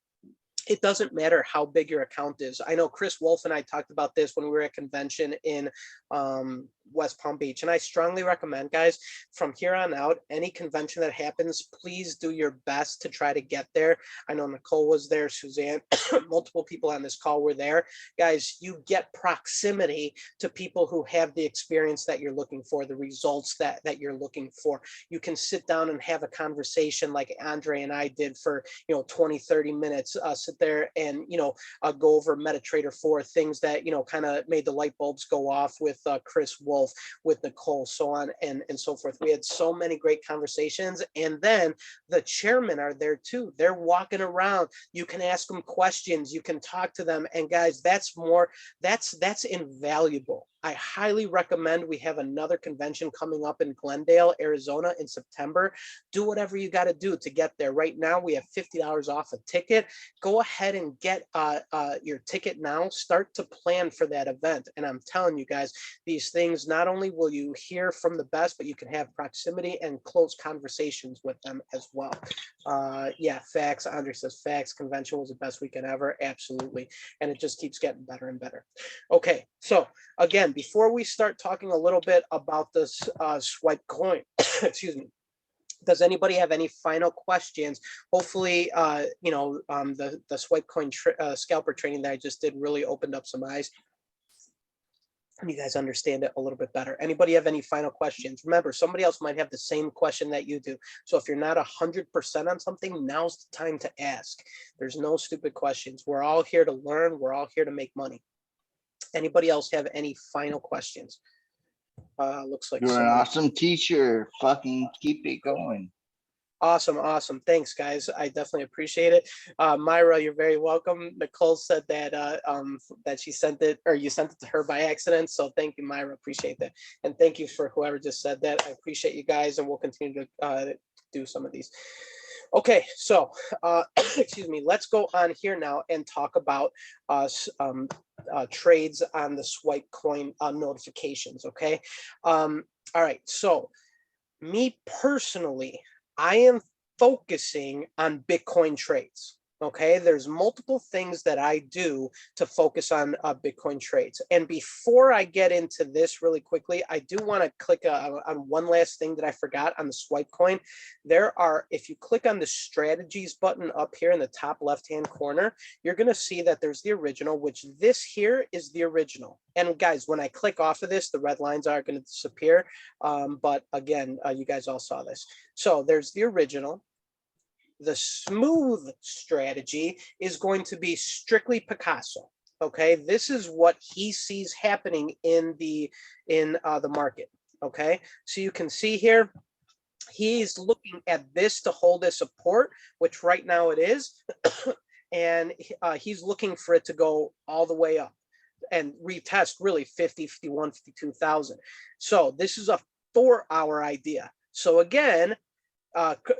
It doesn't matter how big your account is. I know Chris Wolf and I talked about this when we were at convention in West Palm Beach. And I strongly recommend, guys, from here on out, any convention that happens, please do your best to try to get there. I know Nicole was there, Suzanne, multiple people on this call were there. Guys, you get proximity to people who have the experience that you're looking for, the results that you're looking for. You can sit down and have a conversation like Andre and I did for, 20, 30 minutes, sit there and, go over MetaTrader 4, things that, kind of made the light bulbs go off with Chris Wolf, with Nicole, so on and so forth. We had so many great conversations. And then the chairmen are there too. They're walking around. You can ask them questions. You can talk to them. And guys, that's invaluable. I highly recommend. We have another convention coming up in Glendale, Arizona in September. Do whatever you got to do to get there. Right now, we have $50 off a ticket. Go ahead and get your ticket now. Start to plan for that event. And I'm telling you guys, these things, not only will you hear from the best, but you can have proximity and close conversations with them as well. Yeah, facts. Andre says facts. Convention was the best weekend ever. Absolutely. And it just keeps getting better and better. Okay, so again, before we start talking a little bit about this swipe coin, excuse me, does anybody have any final questions? Hopefully, the swipe coin scalper training that I just did really opened up some eyes. And you guys understand it a little bit better. Anybody have any final questions? Remember, somebody else might have the same question that you do. So if you're not 100% on something, now's the time to ask. There's no stupid questions. We're all here to learn. We're all here to make money. Anybody else have any final questions? Looks like you're an awesome teacher. Fucking keep it going. Awesome. Thanks, guys. I definitely appreciate it. Myra, you're very welcome. Nicole said that that she sent it, or you sent it to her by accident. So thank you, Myra. Appreciate that. And thank you for whoever just said that. I appreciate you guys, and we'll continue to do some of these. Okay, so excuse me, let's go on here now and talk about trades on the swipe coin notifications. Okay. All right, so me personally, I am focusing on Bitcoin trades. Okay, there's multiple things that I do to focus on Bitcoin trades. And before I get into this really quickly, I do want to click on one last thing that I forgot on the swipe coin. If you click on the strategies button up here in the top left-hand corner, you're going to see that there's the original, which this here is the original. And guys, when I click off of this, the red lines are going to disappear. But again, you guys all saw this. So there's the original. The smooth strategy is going to be strictly Picasso. Okay, this is what he sees happening in the market. Okay, so you can see here, he's looking at this to hold a support, which right now it is, and he's looking for it to go all the way up and retest really 50, 51, 52,000. So this is a 4-hour idea. So again,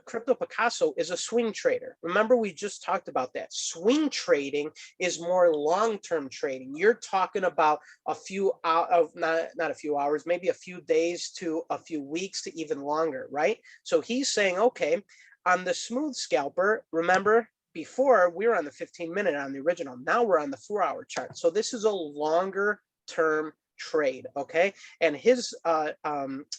Crypto Picasso is a swing trader. Remember, we just talked about that. Swing trading is more long-term trading. You're talking about a few hours, not a few hours, maybe a few days to a few weeks to even longer, right? So he's saying, okay, on the smooth scalper, remember, before we were on the 15-minute on the original. Now we're on the 4-hour chart. So this is a longer term trade. Okay, and his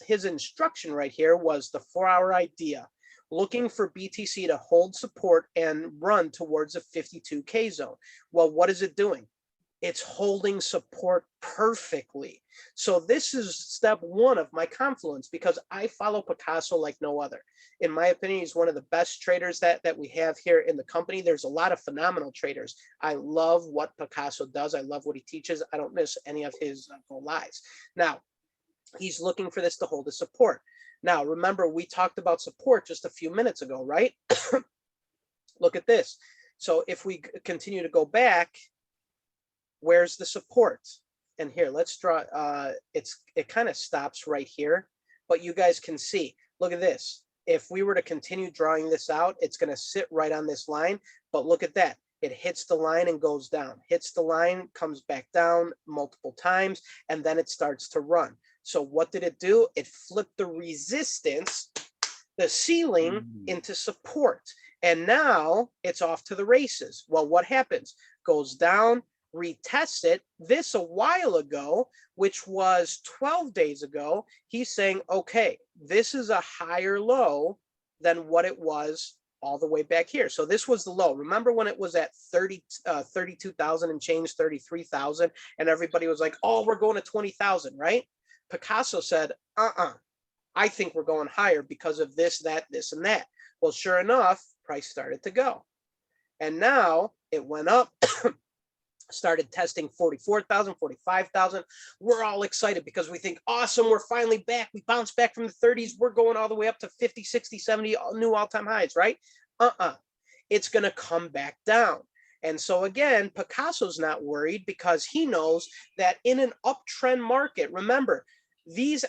instruction right here was the 4-hour idea, looking for BTC to hold support and run towards a 52K zone. Well, what is it doing? It's holding support perfectly. So this is step one of my confluence, because I follow Picasso like no other. In my opinion, he's one of the best traders that we have here in the company. There's a lot of phenomenal traders. I love what Picasso does. I love what he teaches. I don't miss any of his lies. Now, he's looking for this to hold a support. Now, remember, we talked about support just a few minutes ago, right? Look at this. So if we continue to go back, where's the support? And here, let's draw, it kind of stops right here, but you guys can see, look at this. If we were to continue drawing this out, it's going to sit right on this line, but look at that. It hits the line and goes down, hits the line, comes back down multiple times, and then it starts to run. So what did it do? It flipped the resistance, the ceiling, into support. And now it's off to the races. Well, what happens? Goes down, retests it. This a while ago, which was 12 days ago, he's saying, okay, this is a higher low than what it was all the way back here. So this was the low. Remember when it was at 32,000 and change, 33,000, and everybody was like, oh, we're going to 20,000, right? Picasso said, I think we're going higher because of this, that, this, and that. Well, sure enough, price started to go. And now it went up, started testing 44,000, 45,000. We're all excited because we think, awesome, we're finally back. We bounced back from the 30s. We're going all the way up to 50, 60, 70 new all-time highs, right? It's going to come back down. And so again, Picasso's not worried because he knows that in an uptrend market, remember,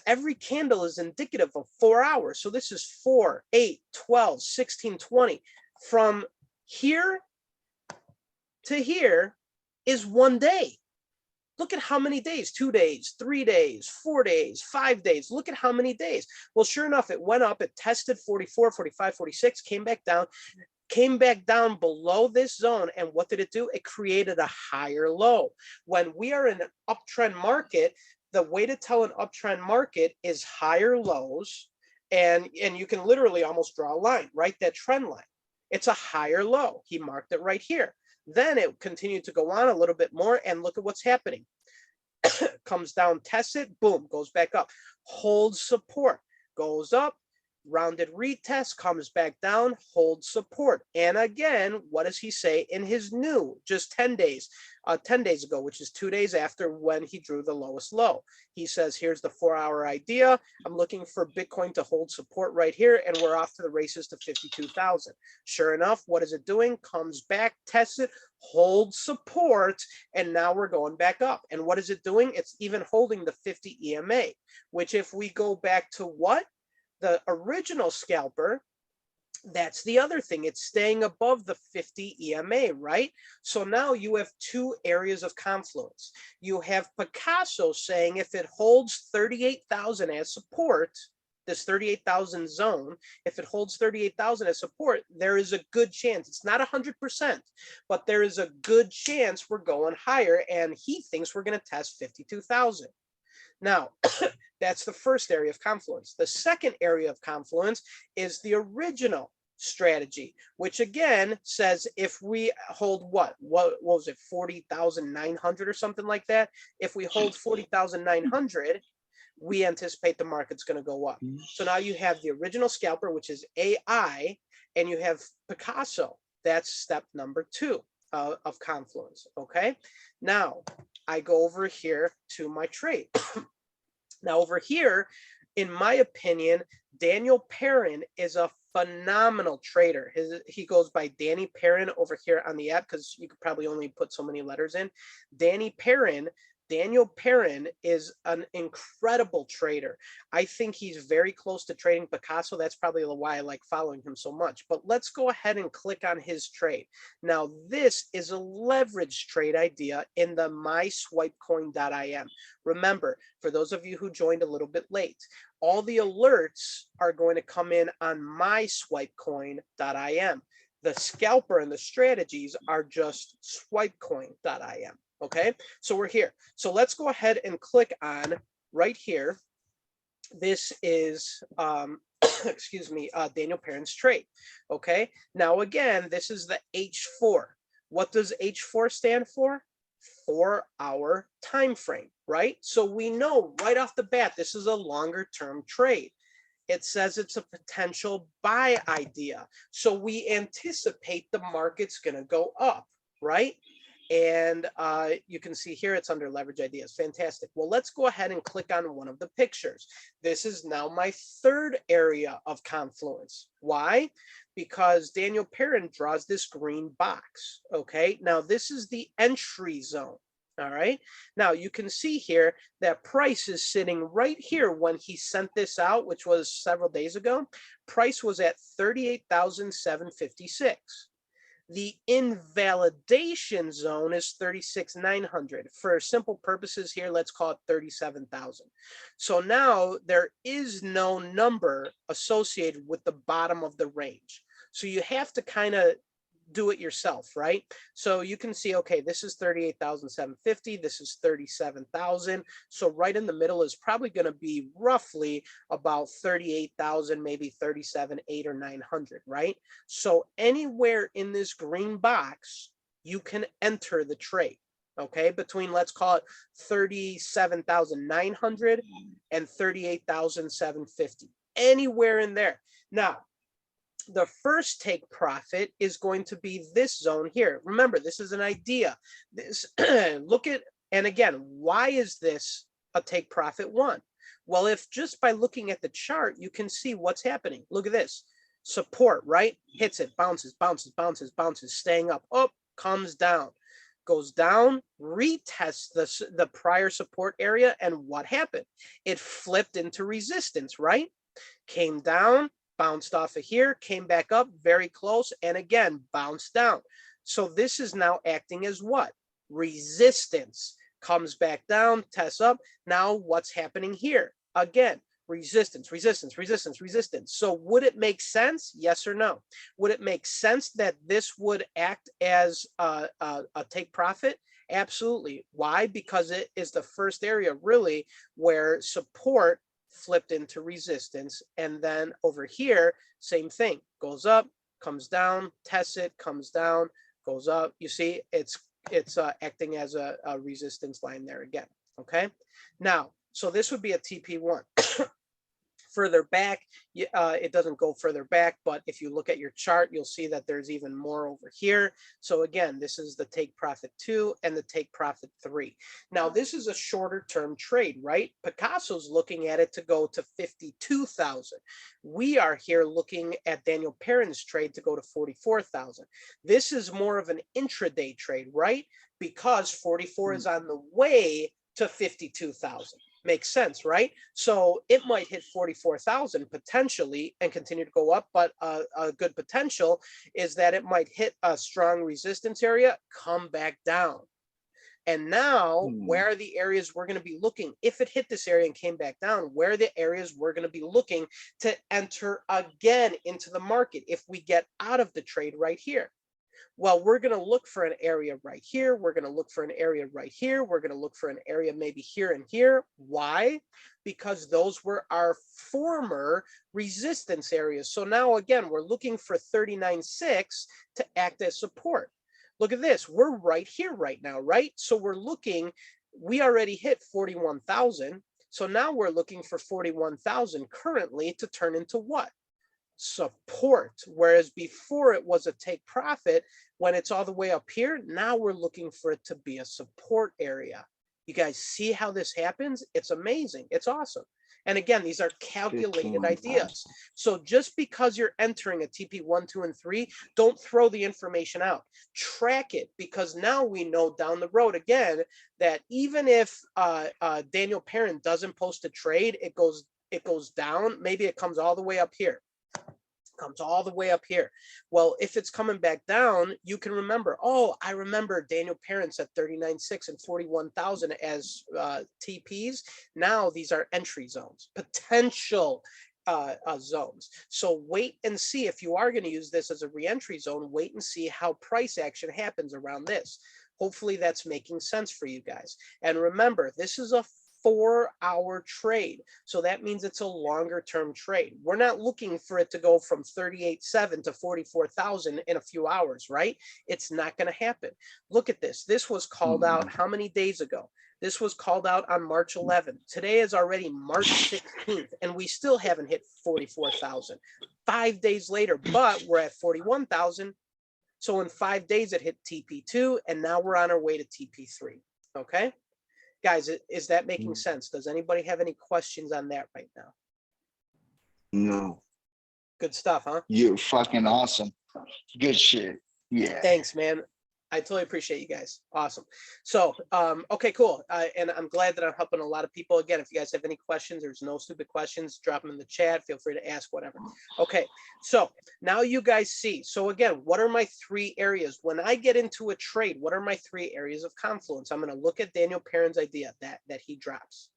every candle is indicative of 4 hours. So this is 4, 8, 12, 16, 20. From here to here is 1 day. Look at how many days, 2 days, 3 days, 4 days, 5 days. Look at how many days. Well, sure enough, it went up, it tested 44, 45, 46, came back down below this zone. And what did it do? It created a higher low. When we are in an uptrend market, the way to tell an uptrend market is higher lows. And you can literally almost draw a line, right? That trend line. It's a higher low. He marked it right here. Then it continued to go on a little bit more, and look at what's happening. Comes down, tests it, boom, goes back up. Holds support, goes up, rounded retest, comes back down, holds support. And again, what does he say in his new, just 10 days ago, which is 2 days after when he drew the lowest low? He says, here's the 4-hour idea. I'm looking for Bitcoin to hold support right here, and we're off to the races to 52,000. Sure enough, what is it doing? Comes back, tests it, holds support, and now we're going back up. And what is it doing? It's even holding the 50 EMA, which if we go back to what? The original scalper, that's the other thing. It's staying above the 50 EMA, right? So now you have two areas of confluence. You have Picasso saying if it holds 38,000 as support, this 38,000 zone, if it holds 38,000 as support, there is a good chance. It's not 100%, but there is a good chance we're going higher, and he thinks we're going to test 52,000. Now, that's the first area of confluence. The second area of confluence is the original strategy, which again says if we hold what was it, 40,900 or something like that? If we hold 40,900, we anticipate the market's going to go up. So now you have the original scalper, which is AI, and you have Picasso. That's step number 2 of confluence. Okay. Now I go over here to my trade. Now over here, in my opinion, Daniel Perrin is a phenomenal trader. He goes by Danny Perrin over here on the app because you could probably only put so many letters in. Daniel Perrin is an incredible trader. I think he's very close to trading Picasso. That's probably why I like following him so much. But let's go ahead and click on his trade. Now, this is a leverage trade idea in the myswipecoin.im. Remember, for those of you who joined a little bit late, all the alerts are going to come in on myswipecoin.im. The scalper and the strategies are just swipecoin.im. Okay, so we're here. So let's go ahead and click on right here. This is, excuse me, Daniel Perrin's trade. Okay, now again, this is the H4. What does H4 stand for? 4-hour time frame, right? So we know right off the bat, this is a longer term trade. It says it's a potential buy idea. So we anticipate the market's going to go up, right? And you can see here it's under leverage ideas. Fantastic. Well, let's go ahead and click on one of the pictures. This is now my third area of confluence. Why? Because Daniel Perrin draws this green box. Okay, now this is the entry zone. All right, now you can see here that price is sitting right here when he sent this out, which was several days ago. Price was at 38,756. The invalidation zone is 36,900. For simple purposes here, let's call it 37,000. So now there is no number associated with the bottom of the range. So you have to kind of do it yourself, right? So you can see, okay, this is 38,750. This is 37,000. So right in the middle is probably going to be roughly about 38,000, maybe 37,800 or 900, right? So anywhere in this green box, you can enter the trade. Okay, between, let's call it 37,900 and 38,750, anywhere in there. Now, the first take profit is going to be this zone here. Remember, this is an idea. This look at, and again, why is this a take profit one? Well, if just by looking at the chart, you can see what's happening. Look at this. Support, right? Hits it, bounces, bounces, bounces, bounces, staying up. Oh, comes down, goes down, retests the prior support area, and what happened? It flipped into resistance, right? Came down, bounced off of here, came back up very close, and again, bounced down. So this is now acting as what? Resistance. Comes back down, tests up. Now what's happening here? Again, resistance, resistance, resistance, resistance. So would it make sense? Yes or no? Would it make sense that this would act as a take profit? Absolutely. Why? Because it is the first area really where support flipped into resistance, and then over here, same thing, goes up, comes down, tests it, comes down, goes up. You see, it's acting as a resistance line there again. Okay, now, so this would be a TP1. Further back, it doesn't go further back, but if you look at your chart, you'll see that there's even more over here. So again, this is the take profit 2 and the take profit 3. Now, this is a shorter term trade, right? Picasso's looking at it to go to 52,000. We are here looking at Daniel Perrin's trade to go to 44,000. This is more of an intraday trade, right? Because 44 is on the way to 52,000. Makes sense, right? So it might hit 44,000 potentially and continue to go up, but a good potential is that it might hit a strong resistance area, come back down. And now, where are the areas we're going to be looking? If it hit this area and came back down, where are the areas we're going to be looking to enter again into the market if we get out of the trade right here? Well, we're going to look for an area right here. We're going to look for an area right here. We're going to look for an area maybe here and here. Why? Because those were our former resistance areas. So now, again, we're looking for 39.6 to act as support. Look at this. We're right here right now, right? So we're looking, we already hit 41,000. So now we're looking for 41,000 currently to turn into what? Support. Whereas before it was a take profit, when it's all the way up here, now we're looking for it to be a support area. You guys see how this happens? It's amazing. It's awesome. And again, these are calculated ideas. So just because you're entering a TP1, 2, and 3, don't throw the information out. Track it, because now we know down the road again that even if Daniel Perrin doesn't post a trade, it goes down. Maybe it comes all the way up here. Comes all the way up here. Well, if it's coming back down, you can remember, oh, I remember Daniel Perrin's at 39.6 and 41,000 as TPs. Now these are entry zones, potential zones. So wait and see. If you are going to use this as a re-entry zone, wait and see how price action happens around this. Hopefully that's making sense for you guys. And remember, this is a 4-hour trade. So that means it's a longer term trade. We're not looking for it to go from 38.7 to 44,000 in a few hours, right? It's not going to happen. Look at this. This was called out how many days ago? This was called out on March 11th. Today is already March 16th, and we still haven't hit 44,000. 5 days later, but we're at 41,000. So in 5 days, it hit TP2, and now we're on our way to TP3. Okay? Guys, is that making sense? Does anybody have any questions on that right now? No. Good stuff, huh? You're fucking awesome. Good shit. Yeah. Thanks, man. I totally appreciate you guys. Awesome. So, okay, cool. And I'm glad that I'm helping a lot of people. Again, if you guys have any questions, there's no stupid questions, drop them in the chat. Feel free to ask whatever. Okay, so now you guys see. So again, what are my 3 areas? When I get into a trade, what are my 3 areas of confluence? I'm going to look at Daniel Perrin's idea that he drops.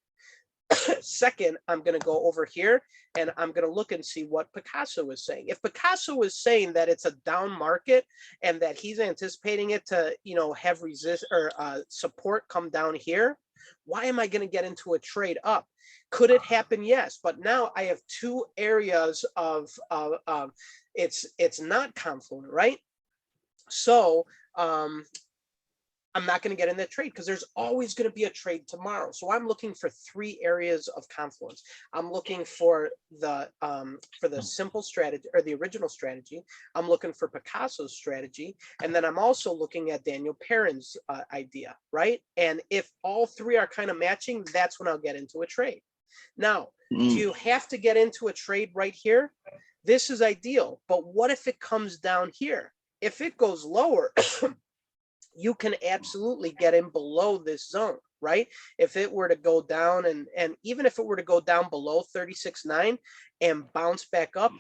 Second, I'm going to go over here and I'm going to look and see what Picasso is saying. If Picasso is saying that it's a down market and that he's anticipating it to, you know, have resist or support come down here, why am I going to get into a trade up? Could it happen? Yes, but now I have 2 areas of it's not confluent, right? So I'm not going to get in that trade because there's always going to be a trade tomorrow. So I'm looking for 3 areas of confluence. I'm looking for the simple strategy or the original strategy. I'm looking for Picasso's strategy, and then I'm also looking at Daniel Perrin's idea, right? And if all 3 are kind of matching, that's when I'll get into a trade. Now, do you have to get into a trade right here? This is ideal, but what if it comes down here? If it goes lower, you can absolutely get in below this zone, right? If it were to go down and even if it were to go down below 36.9 and bounce back up,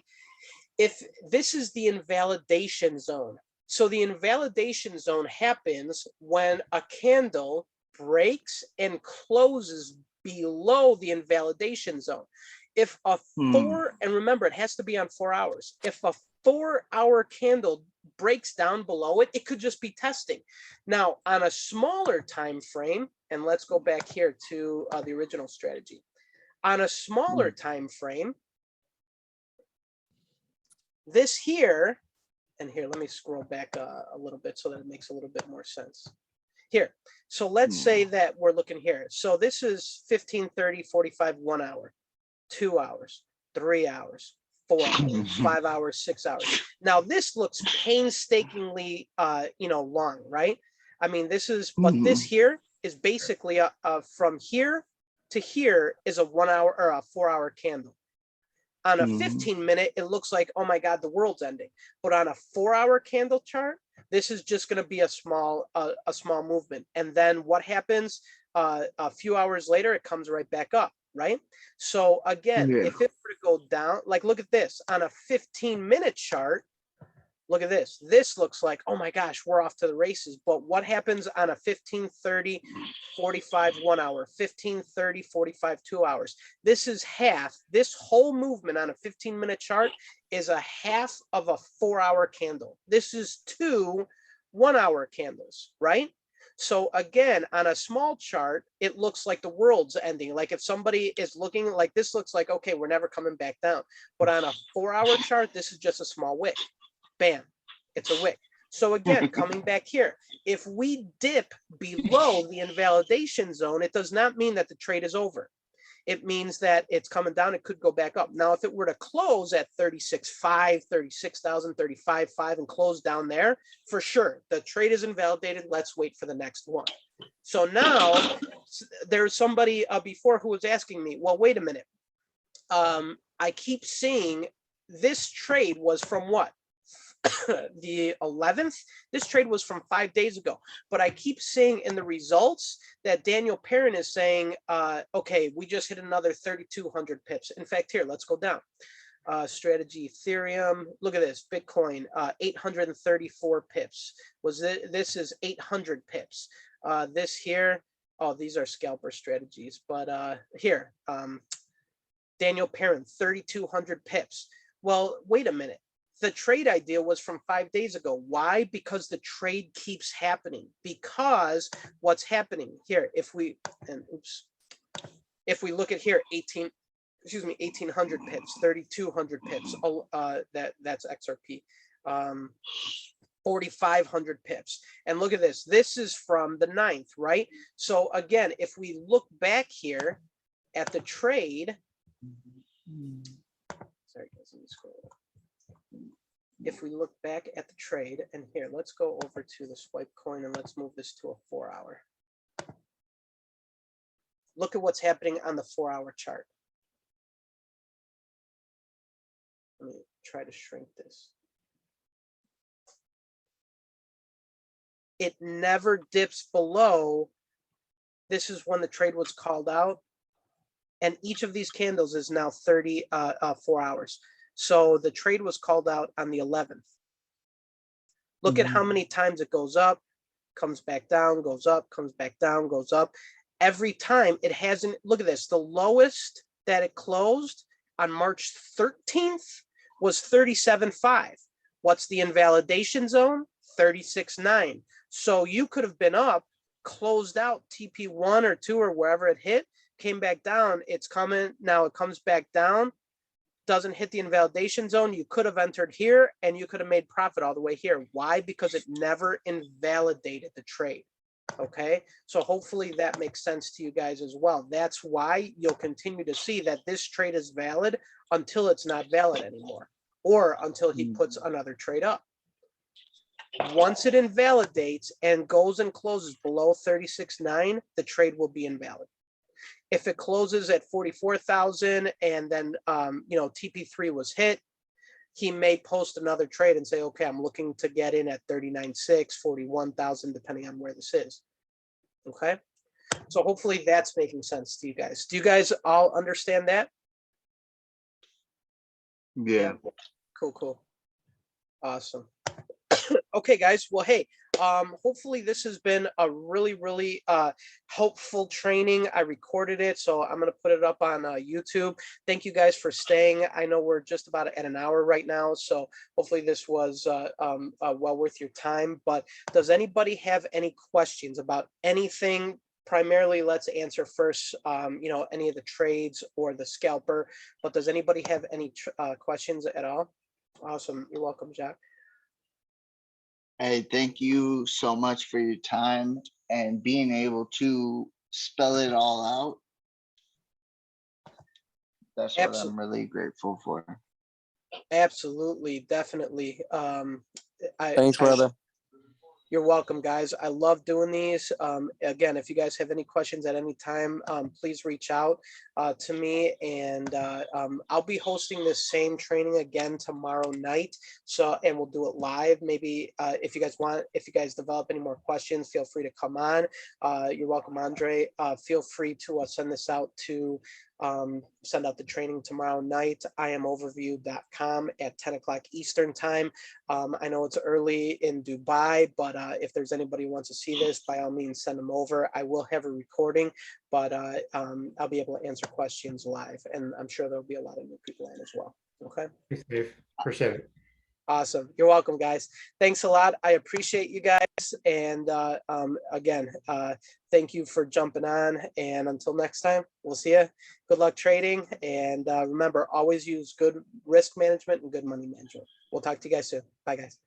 if this is the invalidation zone. So the invalidation zone happens when a candle breaks and closes below the invalidation zone. If a 4, and remember, it has to be on 4 hours. If a 4-hour candle breaks down below it, it could just be testing. Now, on a smaller time frame, and let's go back here to the original strategy. On a smaller time frame, this here, and here, let me scroll back a little bit so that it makes a little bit more sense. Here, so let's say that we're looking here. So this is 15, 30, 45, 1 hour, 2 hours, 3 hours, 4 hours, 5 hours, 6 hours. Now this looks painstakingly, you know, long, right? I mean, this is, but this here is basically from here to here is a 1 hour or a 4-hour candle. On a 15-minute, it looks like, oh my God, the world's ending. But on a 4-hour candle chart, this is just going to be a small movement. And then what happens? A few hours later, it comes right back up, right? So again, if it were to go down, like look at this on a 15-minute chart. Look at this. This looks like, oh my gosh, we're off to the races. But what happens on a 15, 30, 45, 1 hour, 15, 30, 45, 2 hours? This is half. This whole movement on a 15-minute chart is a half of a 4-hour candle. This is 2 1-hour candles, right? So again, on a small chart, it looks like the world's ending. Like if somebody is looking like this, looks like, okay, we're never coming back down. But on a 4-hour chart, this is just a small wick. Bam, it's a wick. So again, coming back here, if we dip below the invalidation zone, it does not mean that the trade is over. It means that it's coming down. It could go back up. Now, if it were to close at 36.5, 36,000, 35.5 and close down there, for sure, the trade is invalidated. Let's wait for the next one. So now there's somebody before who was asking me, well, wait a minute. I keep seeing this trade was from what? The 11th. This trade was from 5 days ago, but I keep seeing in the results that Daniel Perrin is saying, okay, we just hit another 3,200 pips. In fact, here, let's go down. Strategy Ethereum, look at this, Bitcoin, 834 pips. This is 800 pips. This here, oh, these are scalper strategies, but here, Daniel Perrin, 3,200 pips. Well, wait a minute. The trade idea was from 5 days ago. Why? Because the trade keeps happening. Because what's happening here, if we look at here, 1,800 pips, 3,200 pips. That's XRP. 4,500 pips. And look at this. This is from the 9th, right? So again, if we look back here at the trade, sorry guys, let me scroll up. If we look back at the trade, and here, let's go over to the Swipecoin and let's move this to a 4-hour. Look at what's happening on the 4-hour chart. Let me try to shrink this. it never dips below. This is when the trade was called out. And each of these candles is now 4 hours. So the trade was called out on the 11th. Look at how many times it goes up, comes back down, goes up, comes back down, goes up. Every time it hasn't, look at this, the lowest that it closed on March 13th was 37.5. What's the invalidation zone? 36.9. So you could have been up, closed out TP1 or 2 or wherever it hit, came back down, it's coming, now it comes back down, doesn't hit the invalidation zone. You could have entered here and you could have made profit all the way here. Why? Because it never invalidated the trade. Okay, so hopefully that makes sense to you guys as well. That's why you'll continue to see that this trade is valid until it's not valid anymore, or until he puts another trade up. Once it invalidates and goes and closes below 36.9, the trade will be invalid. If it closes at 44,000 and then, TP3 was hit, he may post another trade and say, okay, I'm looking to get in at 39.6, 41,000, depending on where this is. Okay. So hopefully that's making sense to you guys. Do you guys all understand that? Yeah. Cool. Awesome. Okay, guys. Well, hey, hopefully this has been a really helpful training. I recorded it, so I'm going to put it up on YouTube. Thank you guys for staying. I know we're just about at an hour right now, so hopefully this was well worth your time. But does anybody have any questions about anything? Primarily, let's answer first, any of the trades or the scalper. But does anybody have any questions at all? Awesome. You're welcome, Jack. Hey, thank you so much for your time and being able to spell it all out. That's what I'm really grateful for. Absolutely, definitely. Thanks, brother. You're welcome, guys. I love doing these. Again, if you guys have any questions at any time, please reach out to me, and I'll be hosting this same training again tomorrow night. And we'll do it live. Maybe if you guys develop any more questions, feel free to come on. You're welcome, Andre. Feel free to send this out to send out the training tomorrow night, im.overview.com at 10 o'clock Eastern time. I know it's early in Dubai, but if there's anybody who wants to see this, by all means, send them over. I will have a recording, but I'll be able to answer questions live, and I'm sure there'll be a lot of new people in as well. Okay. Thanks, Dave. Appreciate it. Awesome. You're welcome, guys. Thanks a lot. I appreciate you guys. And again, thank you for jumping on. And until next time, we'll see you. Good luck trading. And remember, always use good risk management and good money management. We'll talk to you guys soon. Bye, guys.